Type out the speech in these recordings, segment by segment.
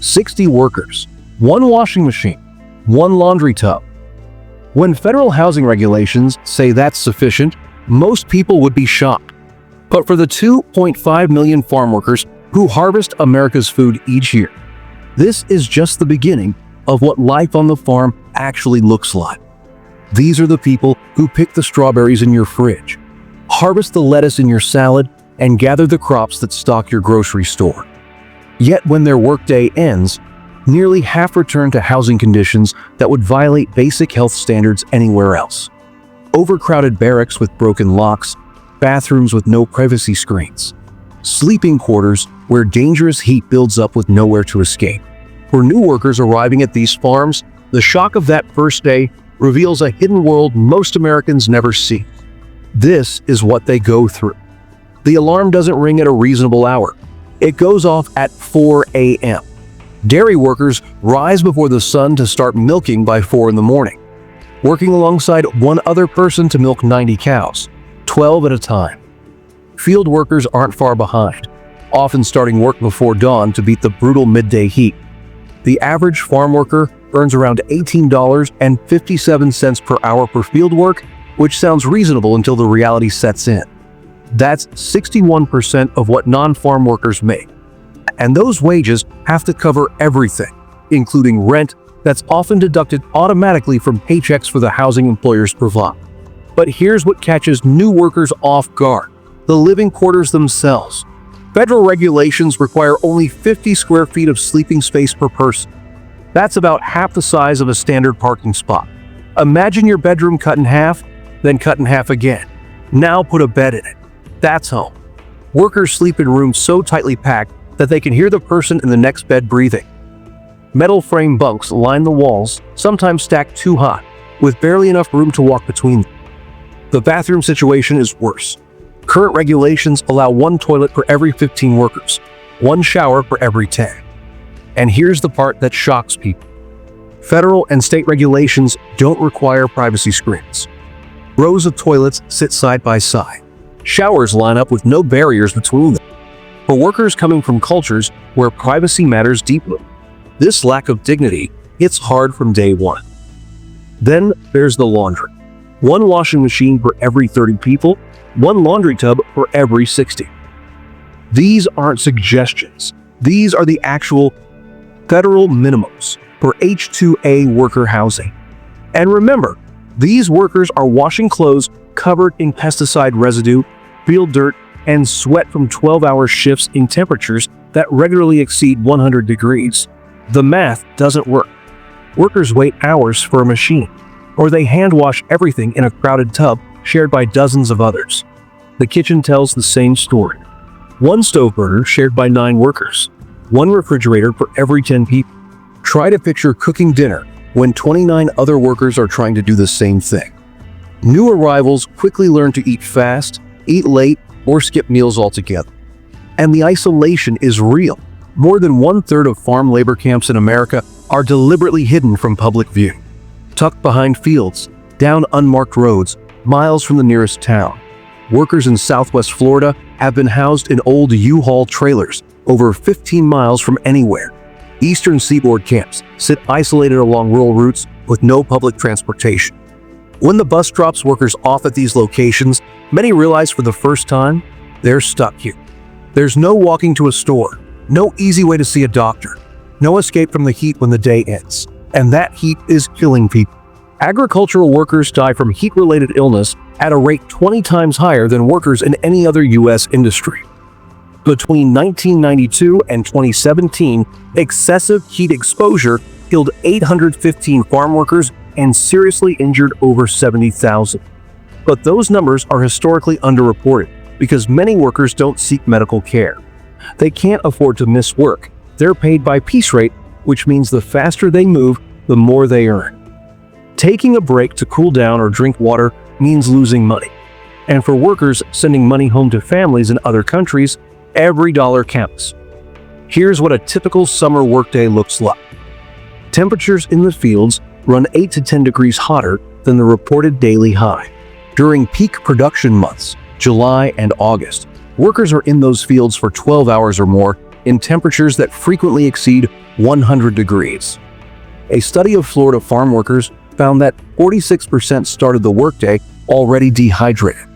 60 workers, one washing machine, one laundry tub. When federal housing regulations say that's sufficient, most people would be shocked. But for the 2.5 million farm workers who harvest America's food each year, this is just the beginning of what life on the farm actually looks like. These are the people who pick the strawberries in your fridge, harvest the lettuce in your salad, and gather the crops that stock your grocery store. Yet when their workday ends, nearly half return to housing conditions that would violate basic health standards anywhere else. Overcrowded barracks with broken locks, bathrooms with no privacy screens, sleeping quarters where dangerous heat builds up with nowhere to escape. For new workers arriving at these farms, the shock of that first day reveals a hidden world most Americans never see. This is what they go through. The alarm doesn't ring at a reasonable hour. It goes off at 4 a.m. Dairy workers rise before the sun to start milking by 4 in the morning, working alongside one other person to milk 90 cows, 12 at a time. Field workers aren't far behind, often starting work before dawn to beat the brutal midday heat. The average farm worker earns around $18.57 per hour for field work, which sounds reasonable until the reality sets in. That's 61% of what non-farm workers make. And those wages have to cover everything, including rent that's often deducted automatically from paychecks for the housing employers provide. But here's what catches new workers off guard: the living quarters themselves. Federal regulations require only 50 square feet of sleeping space per person. That's about half the size of a standard parking spot. Imagine your bedroom cut in half, then cut in half again. Now put a bed in it. That's home. Workers sleep in rooms so tightly packed that they can hear the person in the next bed breathing. Metal frame bunks line the walls, sometimes stacked too high, with barely enough room to walk between them. The bathroom situation is worse. Current regulations allow one toilet for every 15 workers, one shower for every 10. And here's the part that shocks people. Federal and state regulations don't require privacy screens. Rows of toilets sit side by side. Showers line up with no barriers between them. For workers coming from cultures where privacy matters deeply, this lack of dignity hits hard from day one. Then there's the laundry. One washing machine for every 30 people, one laundry tub for every 60. These aren't suggestions. These are the actual federal minimums for H-2A worker housing. And remember, these workers are washing clothes covered in pesticide residue, field dirt, and sweat from 12-hour shifts in temperatures that regularly exceed 100 degrees. The math doesn't work. Workers wait hours for a machine, or they hand wash everything in a crowded tub shared by dozens of others. The kitchen tells the same story. One stove burner shared by 9 workers, one refrigerator for every 10 people. Try to picture cooking dinner when 29 other workers are trying to do the same thing. New arrivals quickly learn to eat fast, eat late, or skip meals altogether. And the isolation is real. More than 1/3 of farm labor camps in America are deliberately hidden from public view. Tucked behind fields, down unmarked roads, miles from the nearest town. Workers in Southwest Florida have been housed in old U-Haul trailers over 15 miles from anywhere. Eastern Seaboard camps sit isolated along rural routes with no public transportation. When the bus drops workers off at these locations, many realize for the first time, they're stuck here. There's no walking to a store, no easy way to see a doctor, no escape from the heat when the day ends. And that heat is killing people. Agricultural workers die from heat-related illness at a rate 20 times higher than workers in any other U.S. industry. Between 1992 and 2017, excessive heat exposure killed 815 farm workers and seriously injured over 70,000. But those numbers are historically underreported because many workers don't seek medical care. They can't afford to miss work. They're paid by piece rate, which means the faster they move, the more they earn. Taking a break to cool down or drink water means losing money. And for workers sending money home to families in other countries, every dollar counts. Here's what a typical summer workday looks like. Temperatures in the fields run 8 to 10 degrees hotter than the reported daily high. During peak production months, July and August, workers are in those fields for 12 hours or more, in temperatures that frequently exceed 100 degrees. A study of Florida farm workers found that 46% started the workday already dehydrated.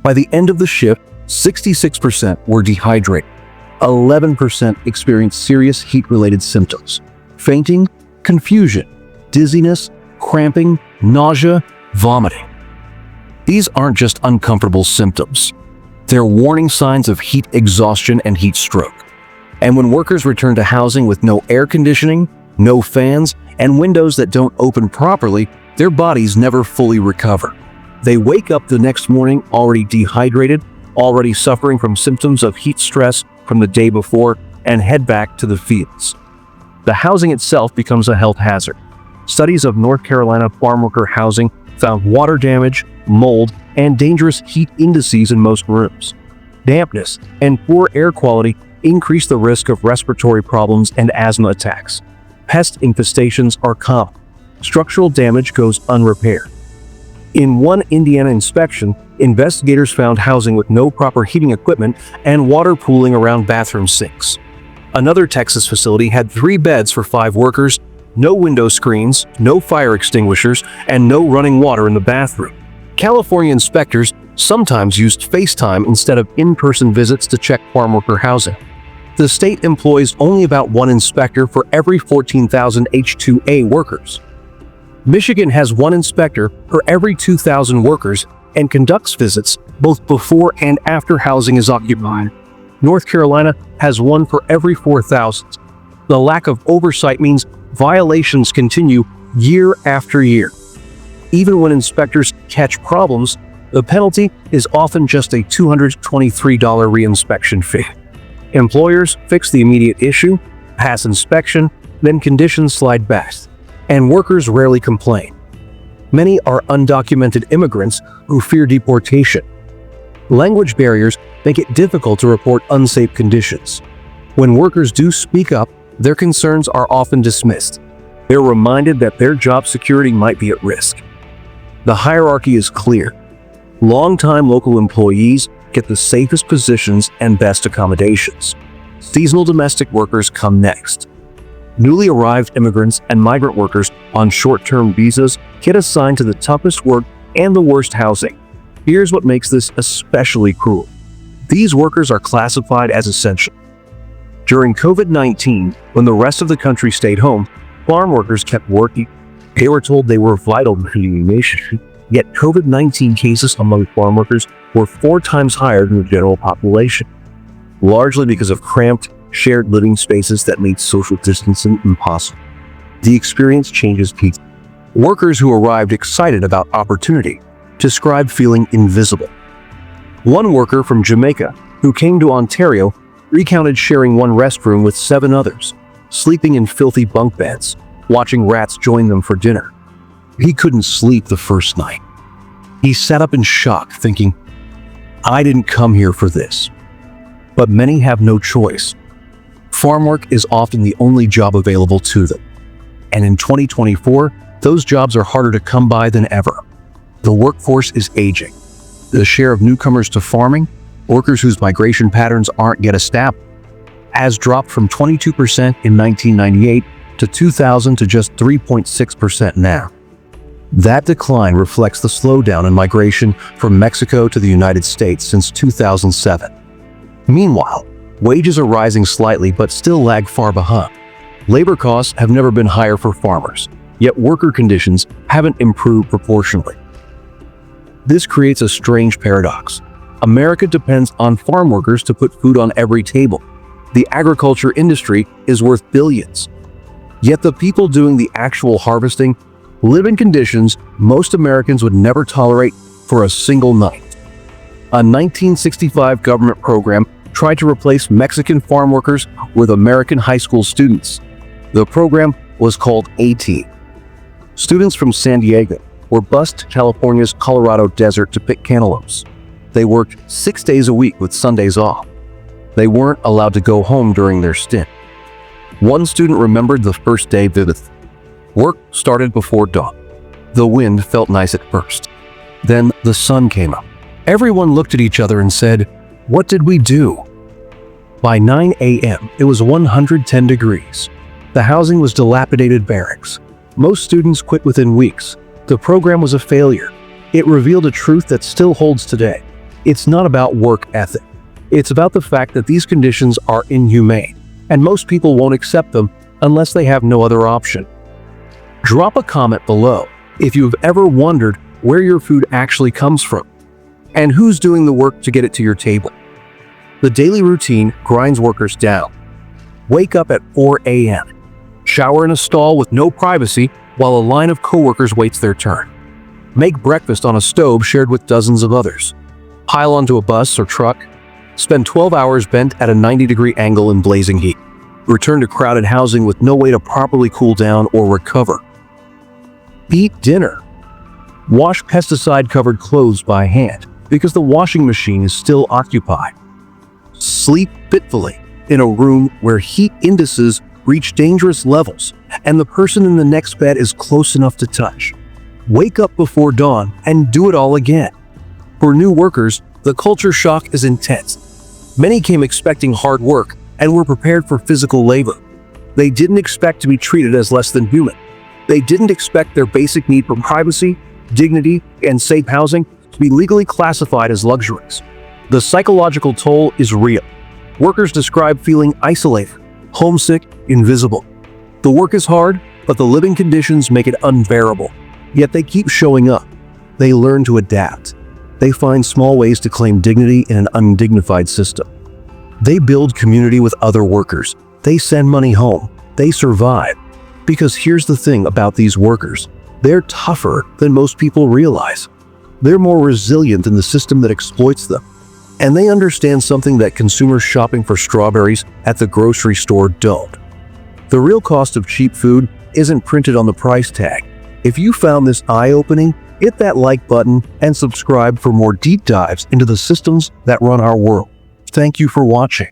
By the end of the shift, 66% were dehydrated. 11% experienced serious heat-related symptoms: fainting, confusion, dizziness, cramping, nausea, vomiting. These aren't just uncomfortable symptoms. They're warning signs of heat exhaustion and heat stroke. And when workers return to housing with no air conditioning, no fans, and windows that don't open properly, their bodies never fully recover. They wake up the next morning already dehydrated, already suffering from symptoms of heat stress from the day before, and head back to the fields. The housing itself becomes a health hazard. Studies of North Carolina farm worker housing found water damage, mold, and dangerous heat indices in most rooms. Dampness and poor air quality increase the risk of respiratory problems and asthma attacks. Pest infestations are common. Structural damage goes unrepaired. In one Indiana inspection, investigators found housing with no proper heating equipment and water pooling around bathroom sinks. Another Texas facility had 3 beds for 5 workers, no window screens, no fire extinguishers, and no running water in the bathroom. California inspectors sometimes used FaceTime instead of in-person visits to check farm worker housing. The state employs only about 1 inspector for every 14,000 H-2A workers. Michigan has 1 inspector for every 2,000 workers and conducts visits both before and after housing is occupied. North Carolina has 1 for every 4,000. The lack of oversight means violations continue year after year. Even when inspectors catch problems, the penalty is often just a $223 reinspection fee. Employers fix the immediate issue, pass inspection, then conditions slide back, and workers rarely complain. Many are undocumented immigrants who fear deportation. Language barriers make it difficult to report unsafe conditions. When workers do speak up, their concerns are often dismissed. They're reminded that their job security might be at risk. The hierarchy is clear. Long-time local employees get the safest positions and best accommodations. Seasonal domestic workers come next. Newly arrived immigrants and migrant workers on short-term visas get assigned to the toughest work and the worst housing. Here's what makes this especially cruel. These workers are classified as essential. During COVID-19, when the rest of the country stayed home, farm workers kept working. They were told they were vital to the nation. Yet COVID-19 cases among farm workers were 4 times higher than the general population, largely because of cramped, shared living spaces that made social distancing impossible. The experience changes people. Workers who arrived excited about opportunity described feeling invisible. One worker from Jamaica who came to Ontario recounted sharing one restroom with 7 others, sleeping in filthy bunk beds, watching rats join them for dinner. He couldn't sleep the first night. He sat up in shock, thinking, "I didn't come here for this." But many have no choice. Farm work is often the only job available to them. And in 2024, those jobs are harder to come by than ever. The workforce is aging. The share of newcomers to farming, workers whose migration patterns aren't yet established, has dropped from 22% in 1998 to 2000 to just 3.6% now. That decline reflects the slowdown in migration from Mexico to the United States since 2007. Meanwhile, wages are rising slightly but still lag far behind. Labor costs have never been higher for farmers, yet worker conditions haven't improved proportionally. This creates a strange paradox. America depends on farm workers to put food on every table. The agriculture industry is worth billions. Yet the people doing the actual harvesting live in conditions most Americans would never tolerate for a single night. A 1965 government program tried to replace Mexican farm workers with American high school students. The program was called AT. Students from San Diego were bused to California's Colorado desert to pick cantaloupes. They worked 6 days a week with Sundays off. They weren't allowed to go home during their stint. One student remembered the first day vividly. Work started before dawn. The wind felt nice at first. Then the sun came up. Everyone looked at each other and said, "What did we do?" By 9 a.m., it was 110 degrees. The housing was dilapidated barracks. Most students quit within weeks. The program was a failure. It revealed a truth that still holds today. It's not about work ethic. It's about the fact that these conditions are inhumane, and most people won't accept them unless they have no other option. Drop a comment below if you've ever wondered where your food actually comes from, and who's doing the work to get it to your table. The daily routine grinds workers down. Wake up at 4 a.m. Shower in a stall with no privacy while a line of coworkers waits their turn. Make breakfast on a stove shared with dozens of others. Pile onto a bus or truck. Spend 12 hours bent at a 90-degree angle in blazing heat. Return to crowded housing with no way to properly cool down or recover. Eat dinner. Wash pesticide-covered clothes by hand because the washing machine is still occupied. Sleep fitfully in a room where heat indices reach dangerous levels and the person in the next bed is close enough to touch. Wake up before dawn and do it all again. For new workers, the culture shock is intense. Many came expecting hard work and were prepared for physical labor. They didn't expect to be treated as less than human. They didn't expect their basic need for privacy, dignity, and safe housing to be legally classified as luxuries. The psychological toll is real. Workers describe feeling isolated, homesick, invisible. The work is hard, but the living conditions make it unbearable. Yet they keep showing up. They learn to adapt. They find small ways to claim dignity in an undignified system. They build community with other workers. They send money home. They survive. Because here's the thing about these workers. They're tougher than most people realize. They're more resilient than the system that exploits them. And they understand something that consumers shopping for strawberries at the grocery store don't. The real cost of cheap food isn't printed on the price tag. If you found this eye-opening, hit that like button and subscribe for more deep dives into the systems that run our world. Thank you for watching.